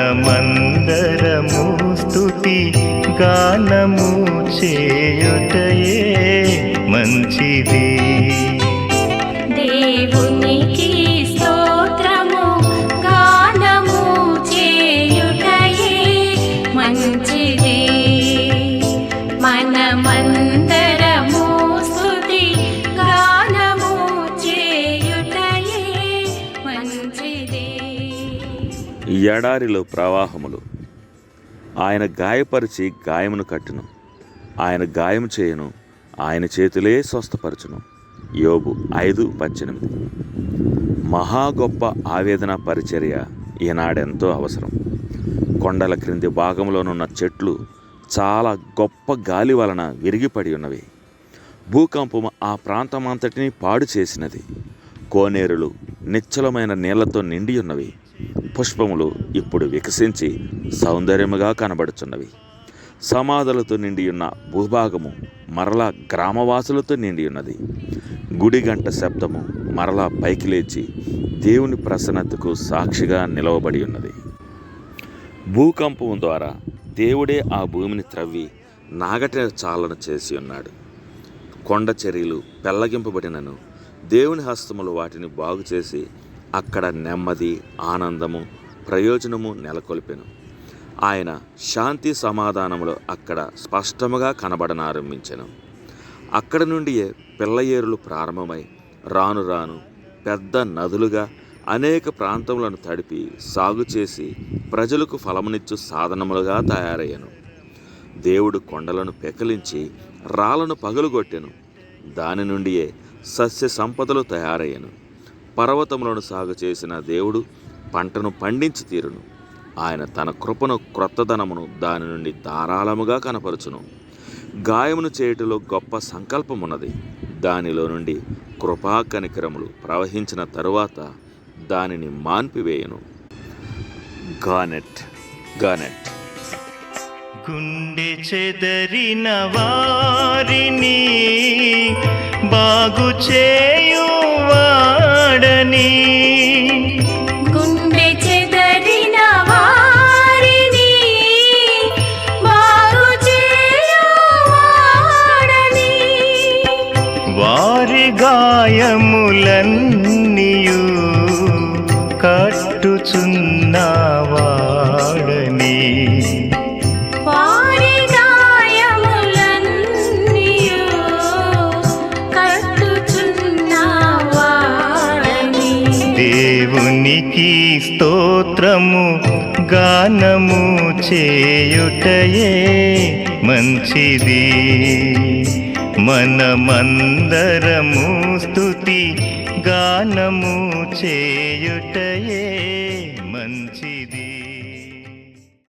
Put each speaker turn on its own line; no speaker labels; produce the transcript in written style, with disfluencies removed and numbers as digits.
మనమందరము స్తుతి గానము చేయుటయే మంచిది.
దేవునికి స్తోత్రము గానము చేయుటయే మంచిది. మనమందరము స్తుతి గానము చేయుటయే మంచిది.
ఎడారిలో ప్రవాహములు. ఆయన గాయపరిచి గాయమును కట్టును, ఆయన గాయము చేయును, ఆయన చేతులే స్వస్థపరచును. యోబు 5:18. మహా గొప్ప ఆవేదన పరిచర్య ఈనాడెంతో అవసరం. కొండల క్రింది భాగంలోనున్న చెట్లు చాలా గొప్ప గాలి వలన విరిగిపడి ఉన్నవి. భూకంపము ఆ ప్రాంతమంతటినీ పాడు చేసినది. కోనేరులు నిశ్చలమైన నీళ్లతో నిండి ఉన్నవి. పుష్పములు ఇప్పుడు వికసించి సౌందర్యముగా కనబడుచున్నవి. సమాధులతో నిండి ఉన్న భూభాగము మరలా గ్రామవాసులతో నిండి ఉన్నది. గుడి గంట శబ్దము మరలా పైకి లేచి దేవుని ప్రసన్నతకు సాక్షిగా నిలవబడి ఉన్నది. భూకంపం ద్వారా దేవుడే ఆ భూమిని త్రవ్వి నాగటి చాలన చేసి ఉన్నాడు. కొండ చర్యలు పెళ్లగింపబడినను దేవుని హస్తములు వాటిని బాగు చేసి అక్కడ నెమ్మది, ఆనందము, ప్రయోజనము నెలకొల్పెను. ఆయన శాంతి సమాధానములు అక్కడ స్పష్టముగా కనబడనారంభించెను. అక్కడ నుండియే పిల్లయేరులు ప్రారంభమై రాను రాను పెద్ద నదులుగా అనేక ప్రాంతములను తడిపి సాగు చేసి ప్రజలకు ఫలమునిచ్చు సాధనములుగా తయారయ్యను. దేవుడు కొండలను పెకలించి రాళ్లను పగులుగొట్టెను. దాని నుండియే సస్య సంపదలు తయారయ్యను. పర్వతములను సాగు చేసిన దేవుడు పంటను పండించి తీరును. ఆయన తన కృపను, క్రొత్తదనమును దాని నుండి ధారాళముగా కనపరుచును. గాయమును చేయుటలో గొప్ప సంకల్పమున్నది. దానిలో నుండి కృపా కనికరములు ప్రవహించిన తరువాత దానిని మాన్పివేయను. గానెట్.
గుండె చెదరిన వారిని బాగు చేయువాడని,
గుండె చెదరిన వారిని బాగు చేయువాడని,
వారి గాయములన్నీయు కట్టుచున్నవాడని,
వారి గాయములన్నీయు కట్టుచున్నవాడని.
దేవునికి స్తోత్రము గానము చేయుటయే మంచిది. మనమందరము స్తుతి గానము చేయుటయే మంచిది.